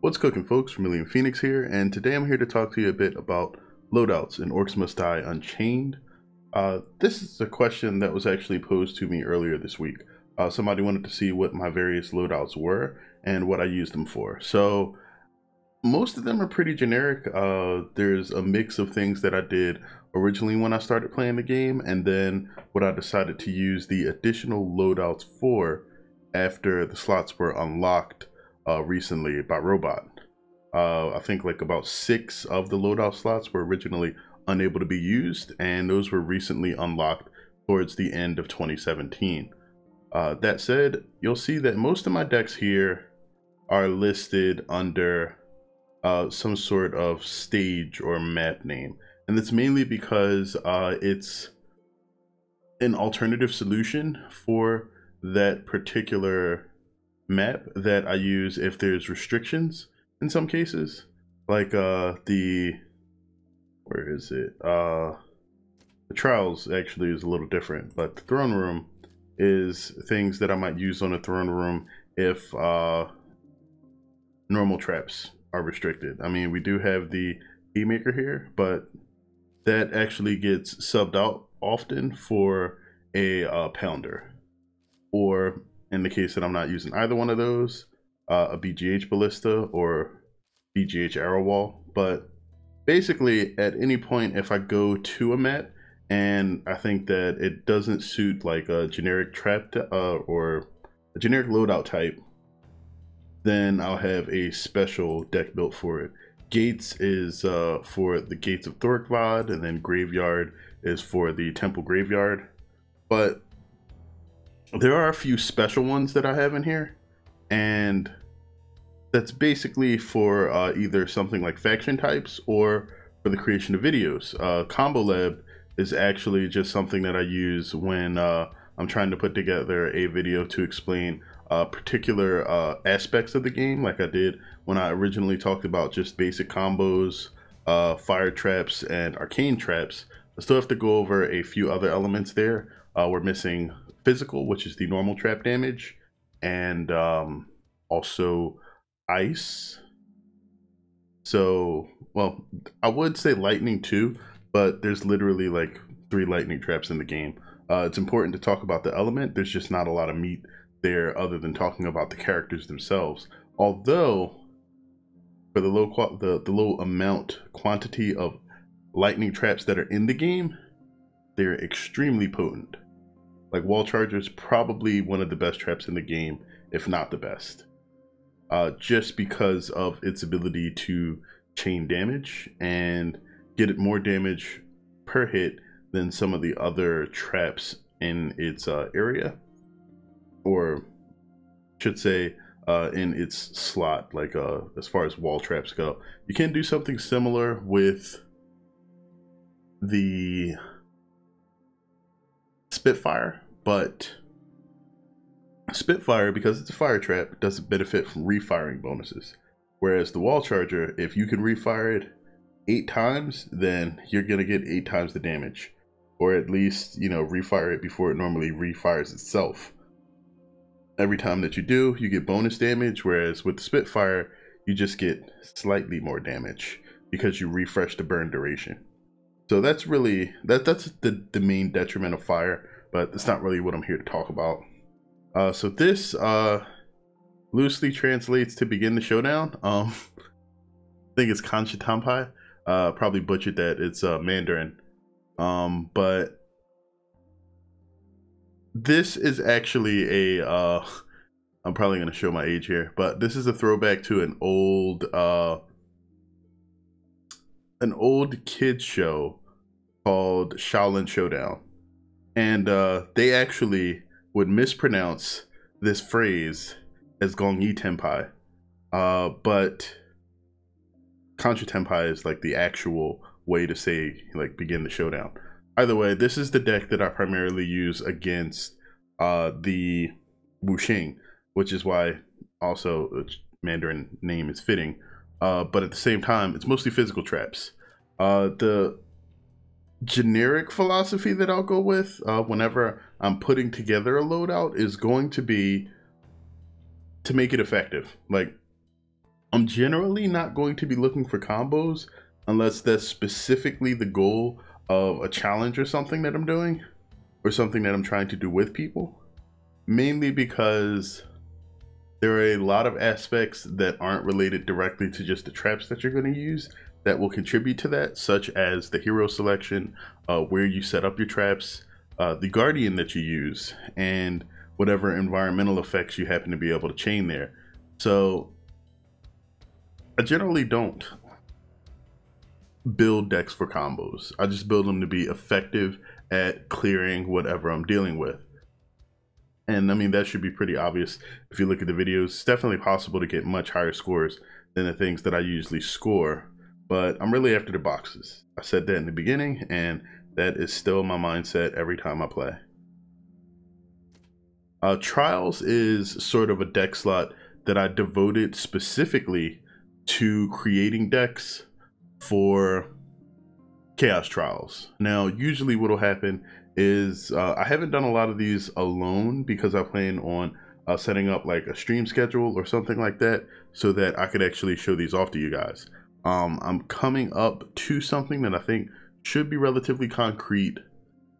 What's cooking, folks? Vermillion Phoenix here, and today I'm here to talk to you a bit about loadouts in Orcs Must Die Unchained. This is a question that was actually posed to me earlier this week. Somebody wanted to see what my various loadouts were and what I used them for. So most of them are pretty generic. There's a mix of things that I did originally when I started playing the game, and then what I decided to use the additional loadouts for after the slots were unlocked recently by Robot. I think like about 6 of the loadout slots were originally unable to be used, and those were recently unlocked towards the end of 2017. That said, you'll see that most of my decks here are listed under some sort of stage or map name, and that's mainly because it's an alternative solution for that particular map that I use if there's restrictions in some cases, like where is it? The Trials actually is a little different, but the Throne Room is things that I might use on the Throne Room if normal traps are restricted. I mean, we do have the Keymaker here, but that actually gets subbed out often for a Pounder, or in the case that I'm not using either one of those, a BGH Ballista or BGH Arrow Wall. But basically, at any point, if I go to a map and I think that it doesn't suit like a generic trap or a generic loadout type, then I'll have a special deck built for it. Gates is for the Gates of Thorkvad, and then Graveyard is for the Temple Graveyard. But there are a few special ones that I have in here, and that's basically for either something like faction types or for the creation of videos. Combo Lab is actually just something that I use when I'm trying to put together a video to explain particular aspects of the game, like I did when I originally talked about just basic combos, fire traps, and arcane traps. I still have to go over a few other elements there. We're missing physical, which is the normal trap damage, and also ice. So, well, I would say lightning too, but there's literally like 3 lightning traps in the game. It's important to talk about the element. There's just not a lot of meat there other than talking about the characters themselves. Although for the low quantity of lightning traps that are in the game, they're extremely potent. Like Wall Charger is probably one of the best traps in the game, if not the best, just because of its ability to chain damage and get it more damage per hit than some of the other traps in its area, or should say in its slot, like as far as wall traps go. You can do something similar with the Spitfire, but Spitfire, because it's a fire trap, doesn't benefit from refiring bonuses. Whereas the Wall Charger, if you can refire it 8 times, then you're gonna get 8 times the damage, or at least, you know, refire it before it normally refires itself. Every time that you do, you get bonus damage, whereas with the Spitfire, you just get slightly more damage because you refresh the burn duration. So that's really, that's the main detriment of fire, but that's not really what I'm here to talk about. So this loosely translates to begin the showdown. I think it's Kanchi Tampai. Probably butchered that. It's Mandarin. But this is actually a I'm probably going to show my age here, but this is a throwback to an old kids show called Shaolin Showdown, and they actually would mispronounce this phrase as Gongyi Tenpai, but Kanchi Tenpai is like the actual way to say like begin the showdown. Either way, this is the deck that I primarily use against the Wuxing, which is why also its Mandarin name is fitting. But at the same time, it's mostly physical traps. The generic philosophy that I'll go with whenever I'm putting together a loadout is going to be to make it effective. Like, I'm generally not going to be looking for combos unless that's specifically the goal of a challenge or something that I'm doing, or something that I'm trying to do with people. Mainly because there are a lot of aspects that aren't related directly to just the traps that you're going to use that will contribute to that, such as the hero selection, where you set up your traps, the guardian that you use, and whatever environmental effects you happen to be able to chain there. So I generally don't build decks for combos. I just build them to be effective at clearing whatever I'm dealing with. And I mean, that should be pretty obvious if you look at the videos. It's definitely possible to get much higher scores than the things that I usually score, but I'm really after the boxes. I said that in the beginning, and that is still my mindset every time I play. Trials is sort of a deck slot that I devoted specifically to creating decks for Chaos Trials. Now, usually what'll happen is I haven't done a lot of these alone because I plan on setting up like a stream schedule or something like that so that I could actually show these off to you guys. I'm coming up to something that I think should be relatively concrete,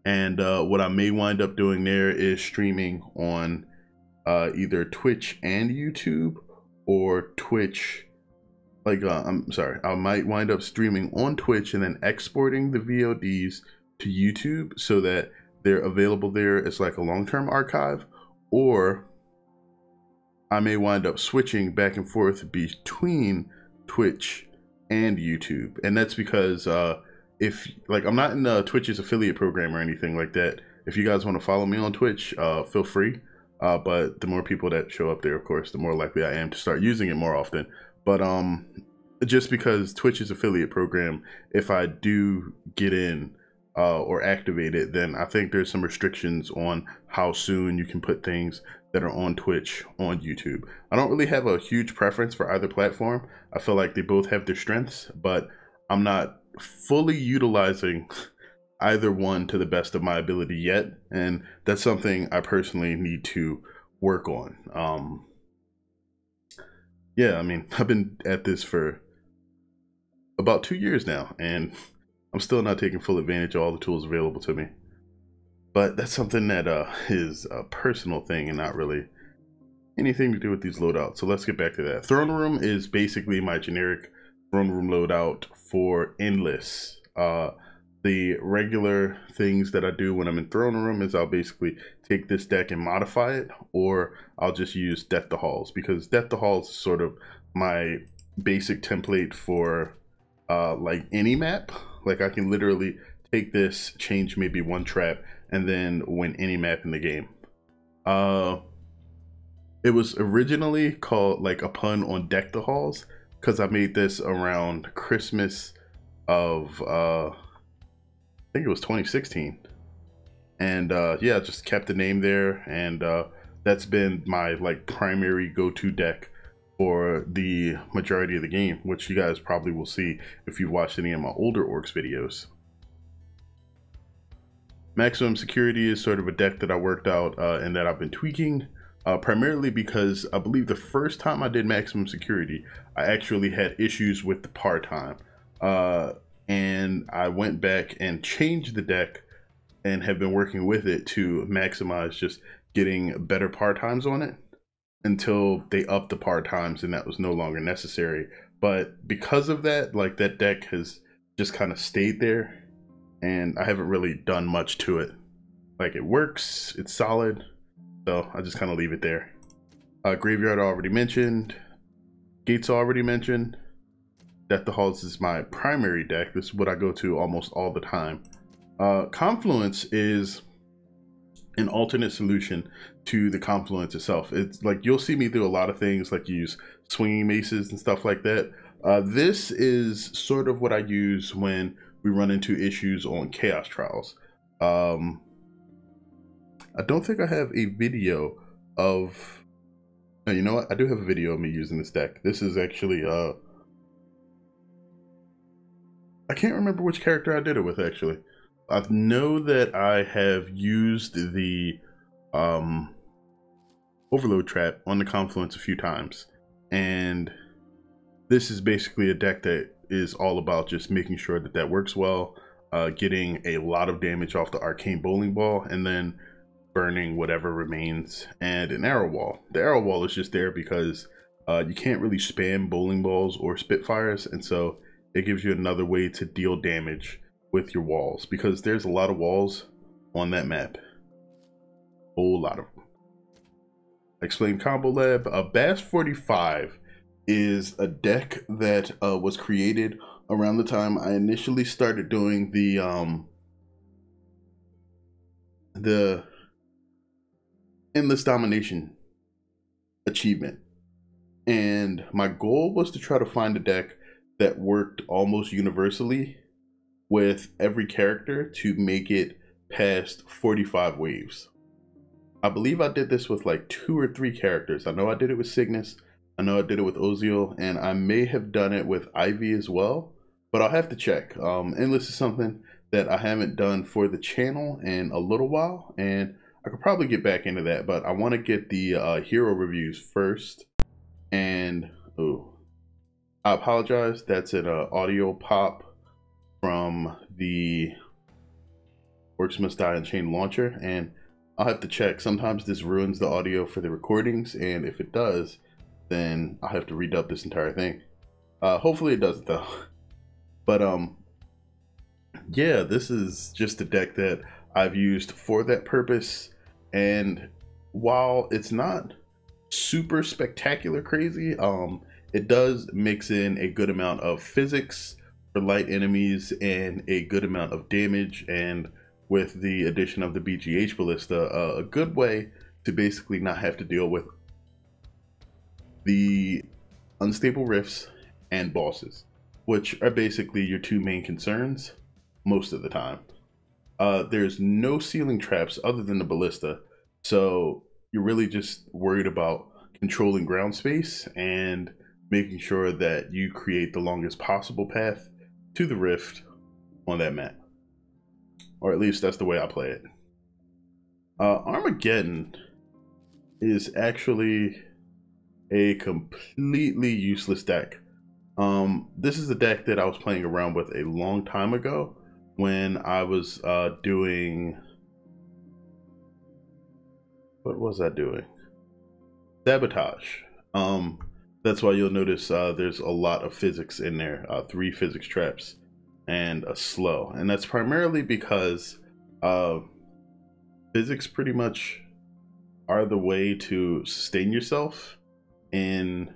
and what I may wind up doing there is streaming on either Twitch and YouTube, or Twitch, like I'm sorry, I might wind up streaming on Twitch and then exporting the VODs to YouTube so that they're available there as like a long-term archive, or I may wind up switching back and forth between Twitch and YouTube. And that's because if like I'm not in Twitch's affiliate program or anything like that. If you guys want to follow me on Twitch, feel free. But the more people that show up there, of course, the more likely I am to start using it more often. But just because Twitch's affiliate program, if I do get in or activate it, then I think there's some restrictions on how soon you can put things that are on Twitch on YouTube. I don't really have a huge preference for either platform. I feel like they both have their strengths, but I'm not fully utilizing either one to the best of my ability yet, and that's something I personally need to work on. Yeah, I mean, I've been at this for about 2 years now, and I'm still not taking full advantage of all the tools available to me. But that's something that is a personal thing and not really anything to do with these loadouts. So let's get back to that. Throne Room is basically my generic Throne Room loadout for Endless. The regular things that I do when I'm in Throne Room is I'll basically take this deck and modify it, or I'll just use Death to Halls, because Death to Halls is sort of my basic template for like any map. Like I can literally take this, change maybe one trap, and then win any map in the game. It was originally called like a pun on Deck the Halls because I made this around Christmas of I think it was 2016, and yeah, just kept the name there, and that's been my like primary go-to deck for the majority of the game, which you guys probably will see if you've watched any of my older Orcs videos. Maximum Security is sort of a deck that I worked out and that I've been tweaking, primarily because I believe the first time I did Maximum Security, I actually had issues with the par time. And I went back and changed the deck and have been working with it to maximize just getting better par times on it until they upped the par times and that was no longer necessary. But because of that, like that deck has just kind of stayed there and I haven't really done much to it. Like it works, it's solid, so I just kind of leave it there. Graveyard already mentioned, Gates already mentioned. Death to Halls is my primary deck. This is what I go to almost all the time. Confluence is an alternate solution to the Confluence itself. It's like you'll see me do a lot of things like use swinging maces and stuff like that. This is sort of what I use when we run into issues on Chaos Trials. I don't think I have a video of... You know what? I do have a video of me using this deck. This is actually... I can't remember which character I did it with, actually. I know that I have used the overload trap on the Confluence a few times, and this is basically a deck that is all about just making sure that that works well, getting a lot of damage off the arcane bowling ball, and then burning whatever remains, and an arrow wall. The arrow wall is just there because you can't really spam bowling balls or spitfires, and so it gives you another way to deal damage with your walls, because there's a lot of walls on that map. Whole lot of them. Explain Combo Lab. Bass 45 is a deck that was created around the time I initially started doing the Endless Domination achievement, and my goal was to try to find a deck that worked almost universally with every character to make it past 45 waves. I believe I did this with like 2 or 3 characters. I know I did it with Cygnus, I know I did it with Oziel, and I may have done it with Ivy as well, but I'll have to check. Endless is something that I haven't done for the channel in a little while, and I could probably get back into that, but I want to get the hero reviews first. And oh, I apologize, that's an audio pop from the Orcs Must Die Unchained launcher, and I'll have to check. Sometimes this ruins the audio for the recordings, and if it does, then I'll have to redub this entire thing. Hopefully it doesn't though. But yeah, this is just a deck that I've used for that purpose, and while it's not super spectacular crazy, it does mix in a good amount of physics for light enemies and a good amount of damage, and with the addition of the BGH Ballista, a good way to basically not have to deal with the unstable rifts and bosses, which are basically your 2 main concerns most of the time. There's no ceiling traps other than the ballista, so you're really just worried about controlling ground space and making sure that you create the longest possible path to the rift on that map. Or at least that's the way I play it. Armageddon is actually a completely useless deck. This is a deck that I was playing around with a long time ago when I was doing... What was I doing? Sabotage. That's why you'll notice there's a lot of physics in there. 3 physics traps and a slow. And that's primarily because physics pretty much are the way to sustain yourself in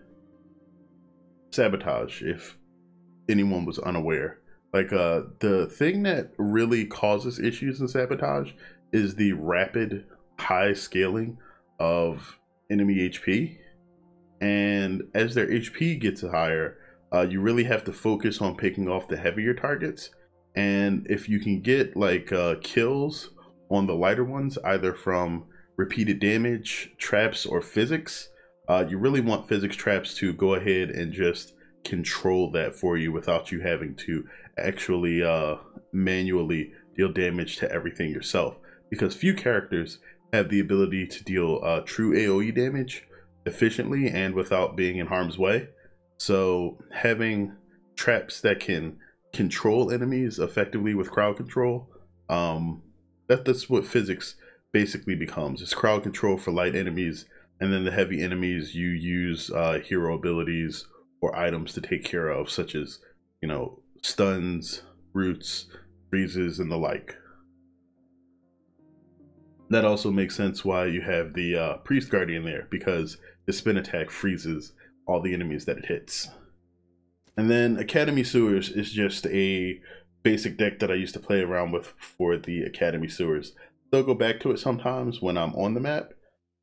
Sabotage, if anyone was unaware. Like the thing that really causes issues in Sabotage is the rapid high scaling of enemy HP, and as their HP gets higher, you really have to focus on picking off the heavier targets. And if you can get like kills on the lighter ones, either from repeated damage, traps, or physics, you really want physics traps to go ahead and just control that for you without you having to actually manually deal damage to everything yourself, because few characters have the ability to deal true AoE damage efficiently and without being in harm's way. So having traps that can control enemies effectively with crowd control, that's what physics basically becomes. It's crowd control for light enemies, and then the heavy enemies you use hero abilities or items to take care of, such as, you know, stuns, roots, freezes, and the like. That also makes sense why you have the Priest Guardian there, because the spin attack freezes all the enemies that it hits. And then Academy Sewers is just a basic deck that I used to play around with for the Academy Sewers. Still go back to it sometimes when I'm on the map,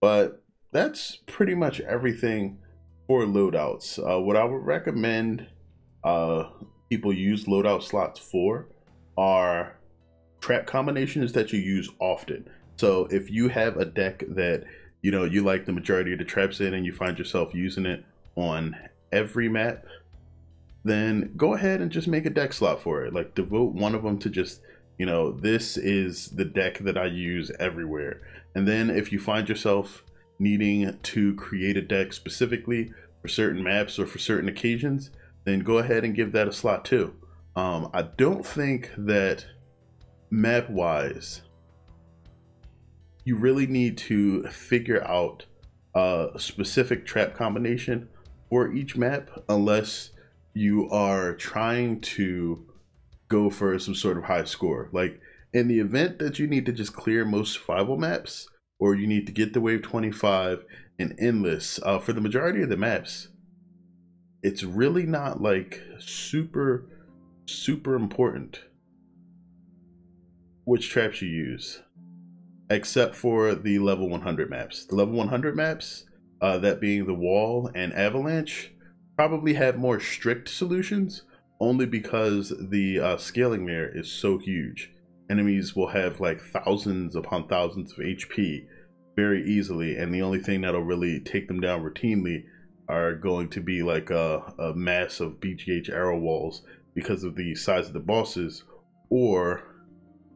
but that's pretty much everything for loadouts. What I would recommend people use loadout slots for are trap combinations that you use often. So if you have a deck that, you know, you like the majority of the traps in and you find yourself using it on every map, then go ahead and just make a deck slot for it. Like, devote one of them to just, you know, this is the deck that I use everywhere. And then if you find yourself needing to create a deck specifically for certain maps or for certain occasions, then go ahead and give that a slot too. I don't think that map wise you really need to figure out a specific trap combination for each map unless you are trying to go for some sort of high score. Like in the event that you need to just clear most survival maps, or you need to get the wave 25 and endless, for the majority of the maps, it's really not like super important which traps you use, except for the level 100 maps. The level 100 maps, that being the wall and avalanche, probably have more strict solutions, only because the scaling there is so huge. Enemies will have like thousands upon thousands of HP very easily, and the only thing that'll really take them down routinely are going to be like a mass of BGH arrow walls because of the size of the bosses, or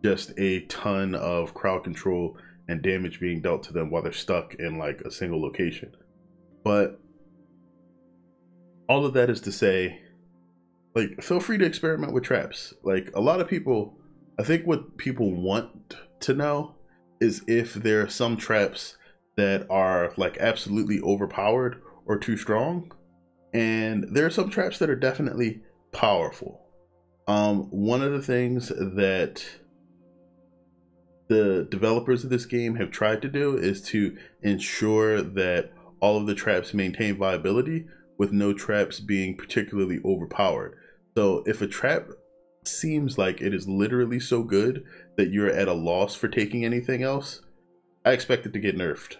just a ton of crowd control and damage being dealt to them while they're stuck in like a single location. But all of that is to say, like, feel free to experiment with traps. Like, a lot of people, I think what people want to know is if there are some traps that are like absolutely overpowered or too strong, and there are some traps that are definitely powerful. One of the things that the developers of this game have tried to do is to ensure that all of the traps maintain viability with no traps being particularly overpowered. So if a trap seems like it is literally so good that you're at a loss for taking anything else, I expect it to get nerfed.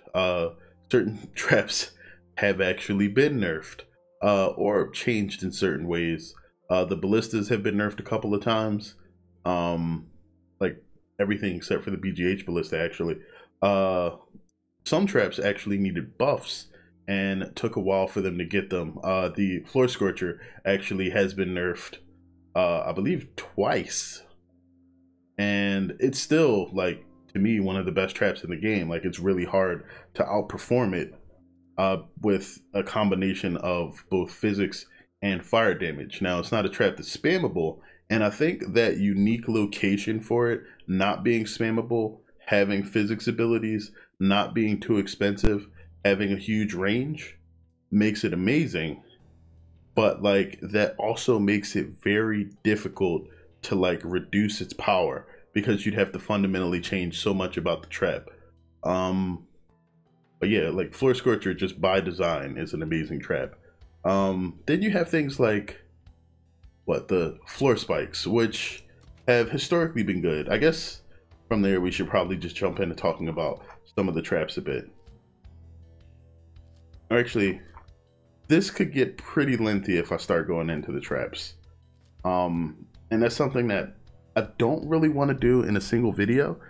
Certain traps have actually been nerfed, or changed in certain ways. The ballistas have been nerfed a couple of times, like everything except for the BGH ballista actually. Some traps actually needed buffs and took a while for them to get them. The floor scorcher actually has been nerfed, I believe twice, and it's still, like, to me, one of the best traps in the game. Like, it's really hard to outperform it with a combination of both physics and fire damage. Now, it's not a trap that's spammable, and I think that unique location for it not being spammable, having physics abilities, not being too expensive, having a huge range makes it amazing. But like, that also makes it very difficult to like reduce its power, because you'd have to fundamentally change so much about the trap. But yeah, like Floor Scorcher just by design is an amazing trap. Then you have things like the floor spikes, which have historically been good. I guess from there we should probably just jump into talking about some of the traps a bit. Or actually, this could get pretty lengthy if I start going into the traps. And that's something that I don't really want to do in a single video,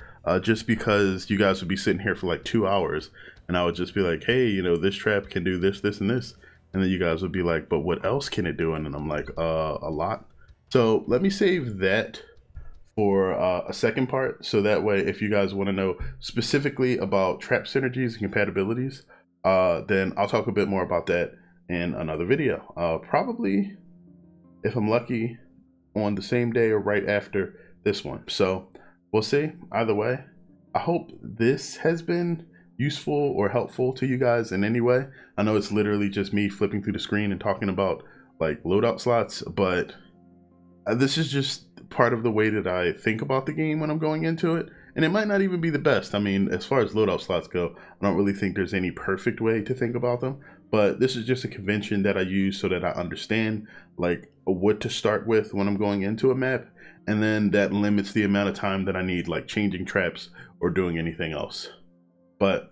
just because you guys would be sitting here for like 2 hours, and I would just be like, hey, you know, this trap can do this, this, and this. And then you guys would be like, but what else can it do? And I'm like, a lot. So let me save that for a second part, so that way if you guys want to know specifically about trap synergies and compatibilities, then I'll talk a bit more about that in another video. Probably, if I'm lucky, on the same day or right after this one. So we'll see. Either way, I hope this has been useful or helpful to you guys in any way. I know it's literally just me flipping through the screen and talking about like loadout slots, but this is just part of the way that I think about the game when I'm going into it. And it might not even be the best. I mean, as far as loadout slots go, I don't really think there's any perfect way to think about them, but this is just a convention that I use so that I understand like what to start with when I'm going into a map, and then that limits the amount of time that I need like changing traps or doing anything else. But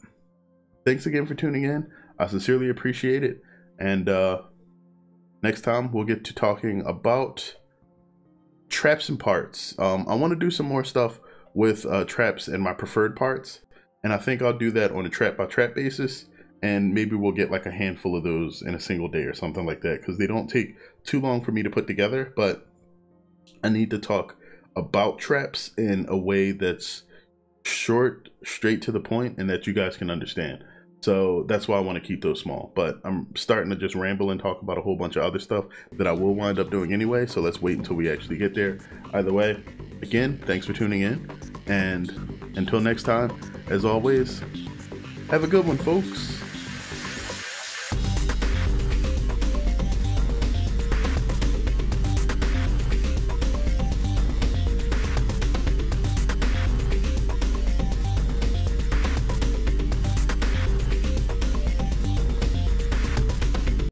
thanks again for tuning in. I sincerely appreciate it, and next time we'll get to talking about traps and parts. I want to do some more stuff with traps and my preferred parts, and I think I'll do that on a trap by trap basis, and maybe we'll get like a handful of those in a single day or something like that, because they don't take too long for me to put together. But I need to talk about traps in a way that's short, straight to the point, and that you guys can understand. So that's why I want to keep those small. But I'm starting to just ramble and talk about a whole bunch of other stuff that I will wind up doing anyway. So let's wait until we actually get there. Either way, again, thanks for tuning in. And until next time, as always, have a good one, folks.